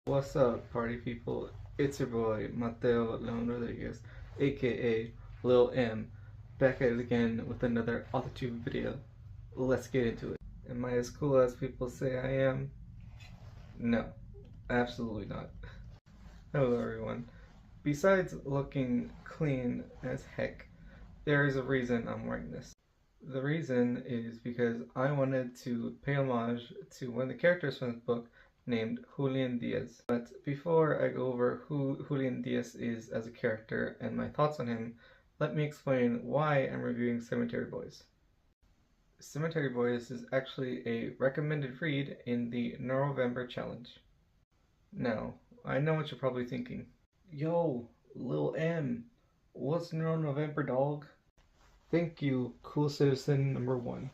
What's up, party people? It's your boy, Mateo Leon Rodriguez, aka Lil M, back at it again with another Authortube video. Let's get into it. Am I as cool as people say I am? No, absolutely not. Hello, everyone. Besides looking clean as heck, there is a reason I'm wearing this. The reason is because I wanted to pay homage to one of the characters from the book named Julian Diaz. But before I go over who Julian Diaz is as a character and my thoughts on him, let me explain why I'm reviewing Cemetery Boys. Cemetery Boys is actually a recommended read in the Neurovember challenge. Now, I know what you're probably thinking. Yo, Lil M, what's Neurovember, dog? Thank you, cool citizen number 1.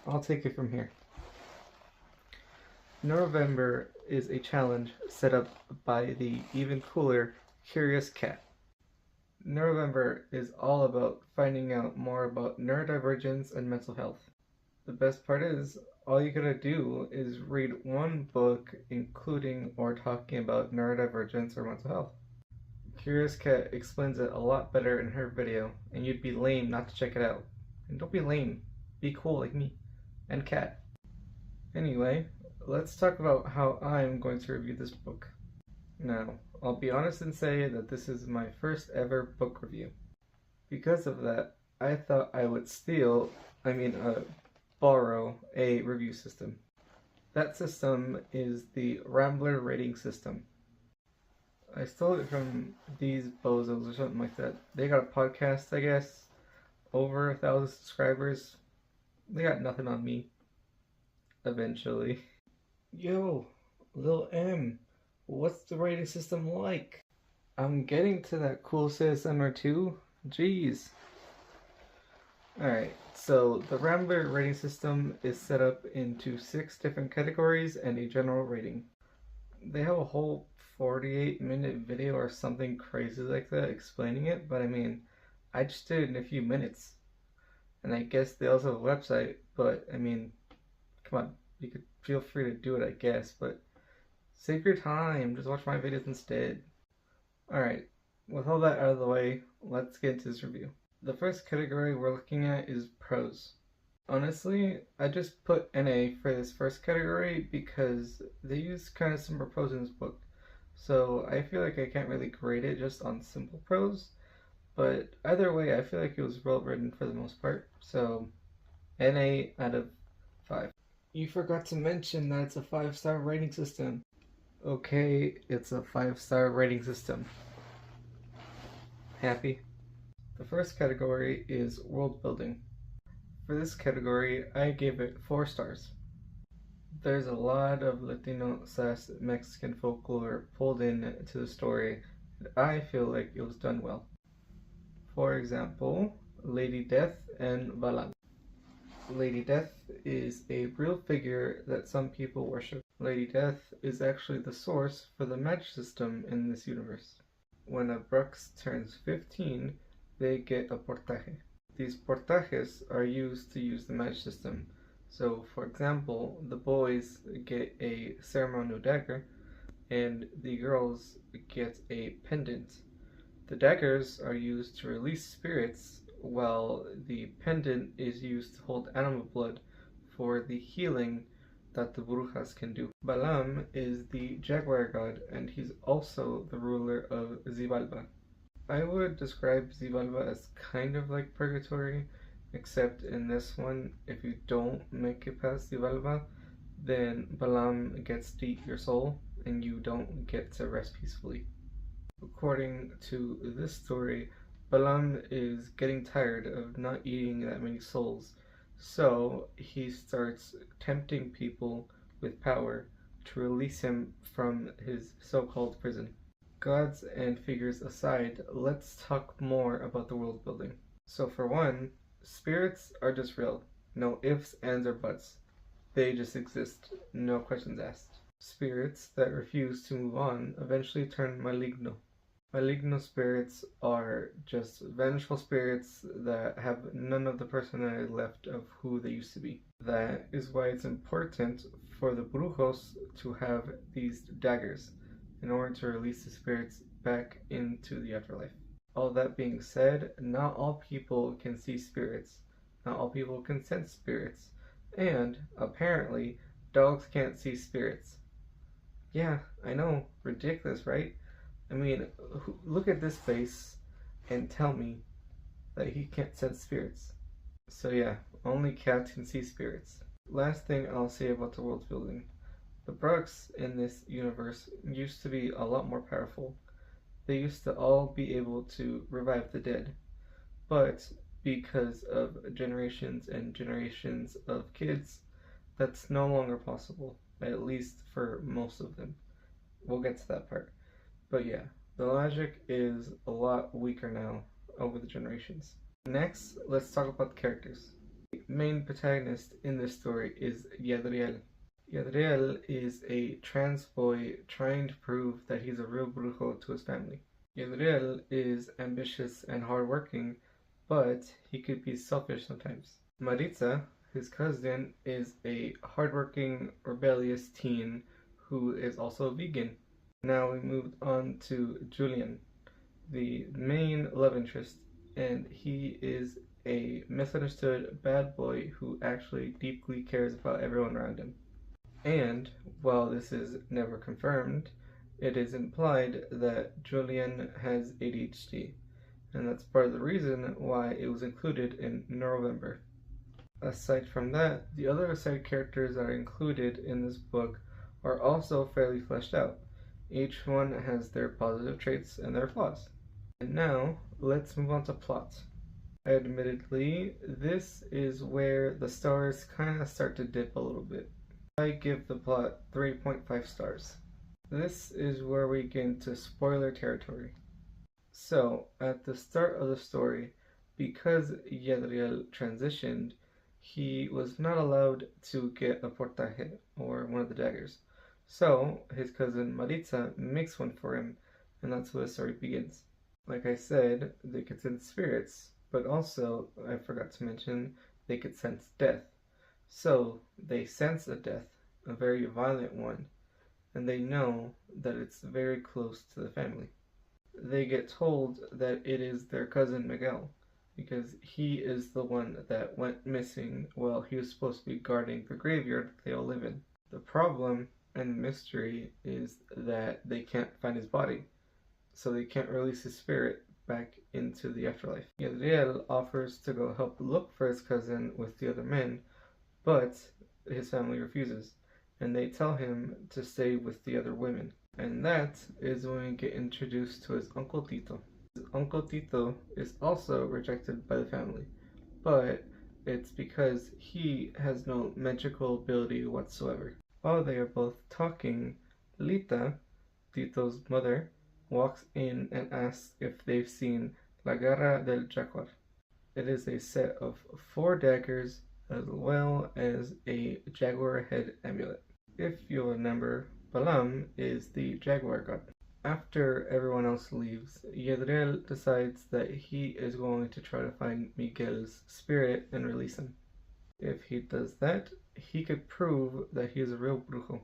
I'll take it from here. Neurovember is a challenge set up by the even cooler Curious Cat. Neurovember is all about finding out more about neurodivergence and mental health. The best part is, all you gotta do is read one book including or talking about neurodivergence or mental health. Curious Cat explains it a lot better in her video, and you'd be lame not to check it out. And don't be lame, be cool like me and Cat. Anyway, let's talk about how I'm going to review this book. Now, I'll be honest and say that this is my first ever book review. Because of that, I thought I would borrow a review system. That system is the Rambler rating system. I stole it from these bozos or something like that. They got a podcast, I guess, over 1,000 subscribers. They got nothing on me. Eventually. Yo, Lil M, what's the rating system like? I'm getting to that cool citizen or two. Jeez. Alright, so the Rambler rating system is set up into 6 different categories and a general rating. They have a whole 48-minute video or something crazy like that explaining it, but I just did it in a few minutes. And I guess they also have a website, but come on, you could feel free to do it, I guess, but save your time, just watch my videos instead. Alright, with all that out of the way, let's get into this review. The first category we're looking at is prose. Honestly, I just put NA for this first category because they use kind of simple prose in this book. So I feel like I can't really grade it just on simple prose, but either way I feel like it was well written for the most part, so NA out of 5. You forgot to mention that it's a 5-star rating system. Okay, it's a 5-star rating system. Happy? The first category is world building. For this category, I gave it 4 stars. There's a lot of Latino / Mexican folklore pulled in to the story, and I feel like it was done well. For example, Lady Death and Balan. Lady Death is a real figure that some people worship. Lady Death is actually the source for the magic system in this universe. When a Brux turns 15, they get a portaje. These portajes are used to use the magic system. So, for example, the boys get a ceremonial dagger, and the girls get a pendant. The daggers are used to release spirits, while the pendant is used to hold animal blood for the healing that the brujas can do. Balam is the jaguar god, and he's also the ruler of Xibalba. I would describe Xibalba as kind of like purgatory, except in this one, if you don't make it past Xibalba, then Balam gets to eat your soul, and you don't get to rest peacefully. According to this story, Balam is getting tired of not eating that many souls, so he starts tempting people with power to release him from his so-called prison. Gods and figures aside, let's talk more about the world building. So for one, spirits are just real. No ifs, ands, or buts. They just exist. No questions asked. Spirits that refuse to move on eventually turn maligno. Maligno spirits are just vengeful spirits that have none of the personality left of who they used to be. That is why it's important for the brujos to have these daggers. in order to release the spirits back into the afterlife. All that being said, not all people can see spirits, not all people can sense spirits, and apparently, dogs can't see spirits. Yeah, I know, ridiculous, right? I mean, look at this face and tell me that he can't sense spirits. So yeah, only cats can see spirits. Last thing I'll say about the world building. The Brucks in this universe used to be a lot more powerful. They used to all be able to revive the dead. But because of generations and generations of kids, that's no longer possible, at least for most of them. We'll get to that part. But yeah, the logic is a lot weaker now over the generations. Next, let's talk about the characters. The main protagonist in this story is Yadriel. Yadriel is a trans boy trying to prove that he's a real brujo to his family. Yadriel is ambitious and hardworking, but he could be selfish sometimes. Maritza, his cousin, is a hardworking, rebellious teen who is also a vegan. Now we moved on to Julian, the main love interest, and he is a misunderstood bad boy who actually deeply cares about everyone around him. And while this is never confirmed, it is implied that Julian has ADHD, and that's part of the reason why it was included in Neurovember. Aside from that, the other side characters that are included in this book are also fairly fleshed out. Each one has their positive traits and their flaws. And now, let's move on to plot. Admittedly, this is where the stars kind of start to dip a little bit. I give the plot 3.5 stars. This is where we get into spoiler territory. So, at the start of the story, because Yadriel transitioned, he was not allowed to get a portaje, or one of the daggers. So, his cousin Maritza makes one for him, and that's where the story begins. Like I said, they could sense spirits, but also, I forgot to mention, they could sense death. So, they sense a death, a very violent one, and they know that it's very close to the family. They get told that it is their cousin Miguel, because he is the one that went missing while he was supposed to be guarding the graveyard they all live in. The problem and mystery is that they can't find his body, so they can't release his spirit back into the afterlife. Yadriel offers to go help look for his cousin with the other men, but his family refuses, and they tell him to stay with the other women. And that is when we get introduced to his Uncle Tito. His Uncle Tito is also rejected by the family, but it's because he has no magical ability whatsoever. While they are both talking, Lita, Tito's mother, walks in and asks if they've seen La Garra del Jaguar. It is a set of 4 daggers as well as a jaguar head amulet. If you'll remember, Balam is the jaguar god. After everyone else leaves, Yadriel decides that he is going to try to find Miguel's spirit and release him. If he does that, he could prove that he is a real brujo.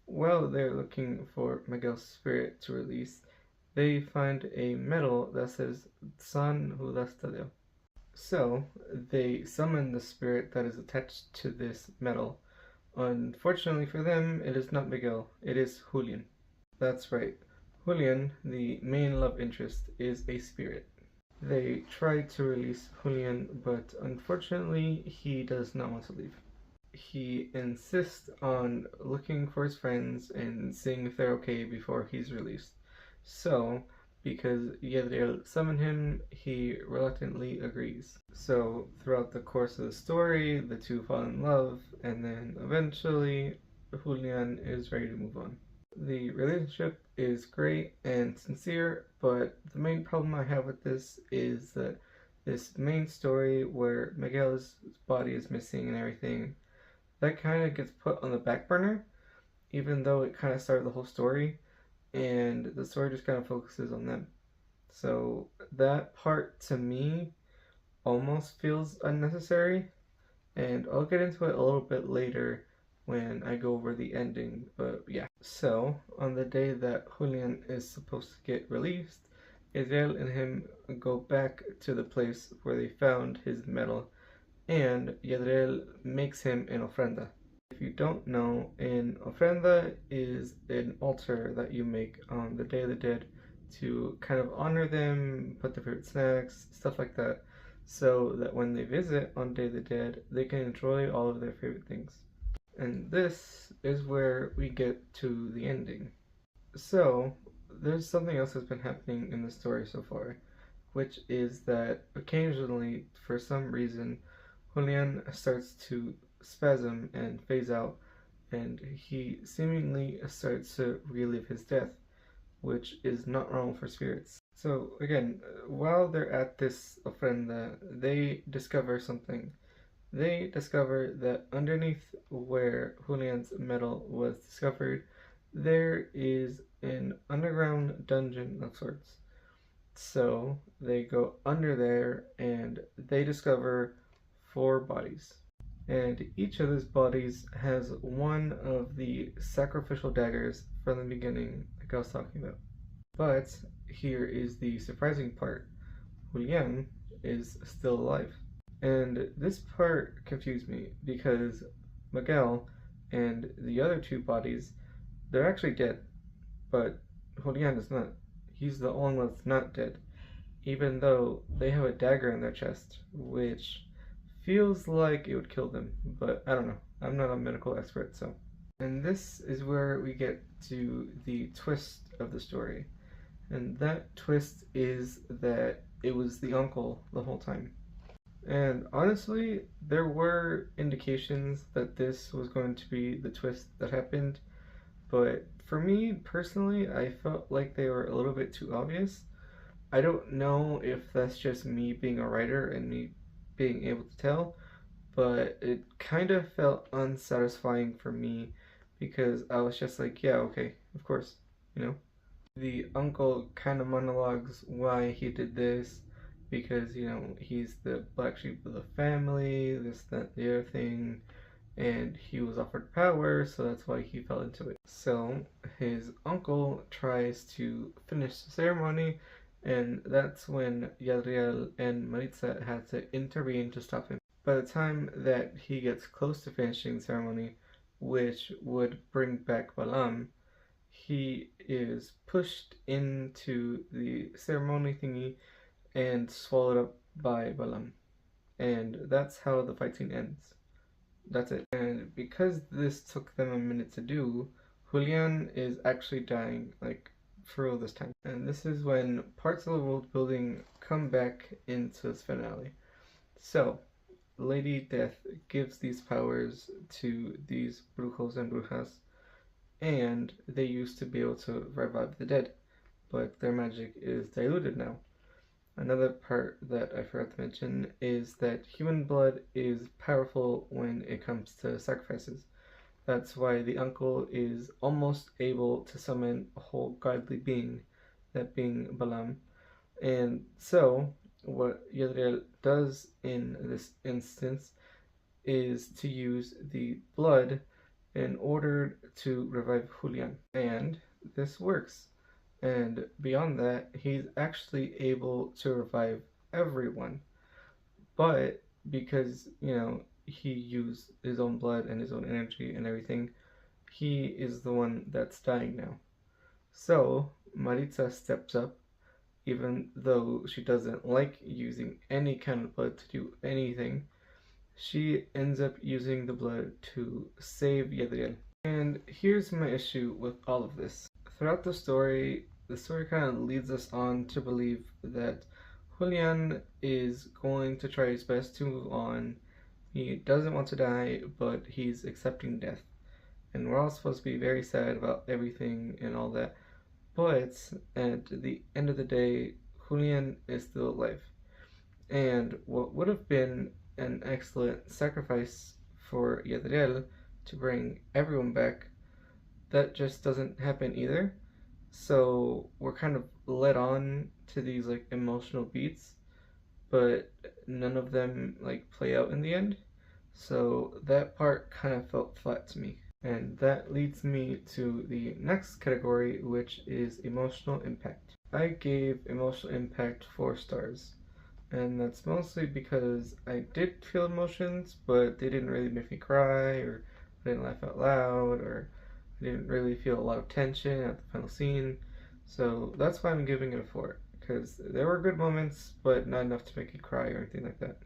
While they're looking for Miguel's spirit to release, they find a medal that says San Judas Tadeo. So, they summon the spirit that is attached to this medal. Unfortunately for them, it is not Miguel, it is Julian. That's right, Julian, the main love interest, is a spirit. They try to release Julian, but unfortunately, he does not want to leave. He insists on looking for his friends and seeing if they're okay before he's released. So, because Yadriel summoned him, he reluctantly agrees. So, throughout the course of the story, the two fall in love, and then eventually, Julian is ready to move on. The relationship is great and sincere, but the main problem I have with this is that this main story where Miguel's body is missing and everything, that kind of gets put on the back burner, even though it kind of started the whole story, and the story just kind of focuses on them. So that part to me almost feels unnecessary, and I'll get into it a little bit later when I go over the ending, but yeah. So, on the day that Julian is supposed to get released, Israel and him go back to the place where they found his medal, and Yadriel makes him an ofrenda. If you don't know, an ofrenda is an altar that you make on the Day of the Dead to kind of honor them, put their favorite snacks, stuff like that, so that when they visit on Day of the Dead, they can enjoy all of their favorite things. And this is where we get to the ending. So, there's something else that's been happening in the story so far, which is that occasionally, for some reason, Julian starts to spasm and phase out, and he seemingly starts to relive his death, which is not normal for spirits. So again, while they're at this ofrenda, they discover something. They discover that underneath where Julian's medal was discovered, there is an underground dungeon of sorts. So they go under there and they discover 4 bodies. And each of those bodies has one of the sacrificial daggers from the beginning, like I was talking about. But here is the surprising part. Julian is still alive. And this part confused me because Miguel and the other 2 bodies, they're actually dead. But Julian is not. He's the only one that's not dead, even though they have a dagger in their chest, which feels like it would kill them, but I don't know. I'm not a medical expert, so. And this is where we get to the twist of the story. And that twist is that it was the uncle the whole time. And honestly, there were indications that this was going to be the twist that happened, but for me personally, I felt like they were a little bit too obvious. I don't know if that's just me being a writer and me being able to tell, but it kind of felt unsatisfying for me because I was just like, yeah, okay, of course, you know. The uncle kind of monologues why he did this because, you know, he's the black sheep of the family, this, that, the other thing, and he was offered power, so that's why he fell into it. So his uncle tries to finish the ceremony, and that's when Yadriel and Maritza had to intervene to stop him. By the time that he gets close to finishing the ceremony, which would bring back Balam, he is pushed into the ceremony thingy and swallowed up by Balam. And that's how the fight scene ends. That's it. And because this took them a minute to do, Julian is actually dying, like, for real this time. And this is when parts of the world building come back into this finale. So, Lady Death gives these powers to these brujos and brujas, and they used to be able to revive the dead, but their magic is diluted now. Another part that I forgot to mention is that human blood is powerful when it comes to sacrifices. That's why the uncle is almost able to summon a whole godly being, that being Balam. And so, what Yadriel does in this instance is to use the blood in order to revive Julian. And this works. And beyond that, he's actually able to revive everyone. But because, you know, he used his own blood and his own energy and everything, he is the one that's dying now. So, Maritza steps up, even though she doesn't like using any kind of blood to do anything. She ends up using the blood to save Yadriel. And here's my issue with all of this. Throughout the story kind of leads us on to believe that Julian is going to try his best to move on. He doesn't want to die, but he's accepting death. And we're all supposed to be very sad about everything and all that. But at the end of the day, Julian is still alive. And what would have been an excellent sacrifice for Yadriel to bring everyone back, that just doesn't happen either. So we're kind of led on to these like emotional beats, but none of them like play out in the end. so that part kind of felt flat to me. And that leads me to the next category, which is emotional impact. I gave emotional impact 4 stars, and that's mostly because I did feel emotions, but they didn't really make me cry, or I didn't laugh out loud, or I didn't really feel a lot of tension at the final scene. So that's why I'm giving it a 4, because there were good moments, but not enough to make you cry or anything like that.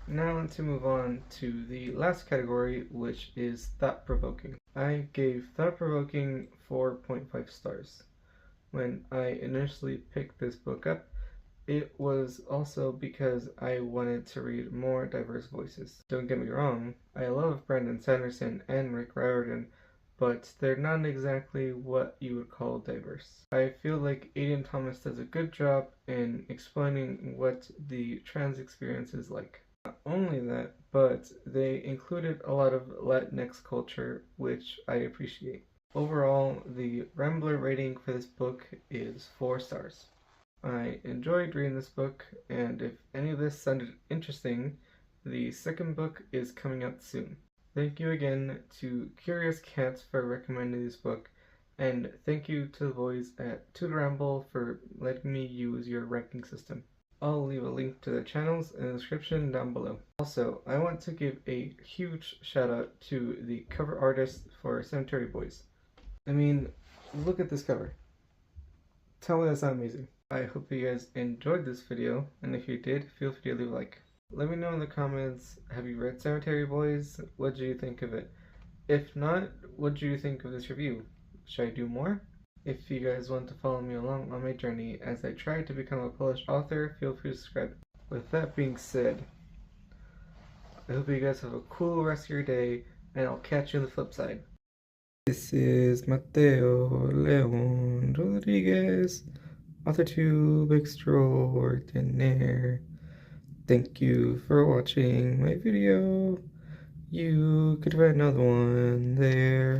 Now to move on to the last category, which is thought-provoking. I gave thought-provoking 4.5 stars. When I initially picked this book up, it was also because I wanted to read more diverse voices. Don't get me wrong, I love Brandon Sanderson and Rick Riordan, but they're not exactly what you would call diverse. I feel like Aiden Thomas does a good job in explaining what the trans experience is like. Not only that, but they included a lot of Latinx culture, which I appreciate. Overall, the Rambler rating for this book is 4 stars. I enjoyed reading this book, and if any of this sounded interesting, the second book is coming out soon. Thank you again to Curious Cats for recommending this book, and thank you to the boys at To The Ramble for letting me use your ranking system. I'll leave a link to their channels in the description down below. Also, I want to give a huge shout out to the cover artist for Cemetery Boys. I mean, look at this cover. Tell me that's not amazing. I hope you guys enjoyed this video, and if you did, feel free to leave a like. Let me know in the comments, have you read Cemetery Boys? What do you think of it? If not, what do you think of this review? Should I do more? If you guys want to follow me along on my journey as I try to become a published author, feel free to subscribe. With that being said, I hope you guys have a cool rest of your day, and I'll catch you on the flip side. This is Mateo Leon Rodriguez, Authortube extraordinaire. Thank you for watching my video. You could find another one there.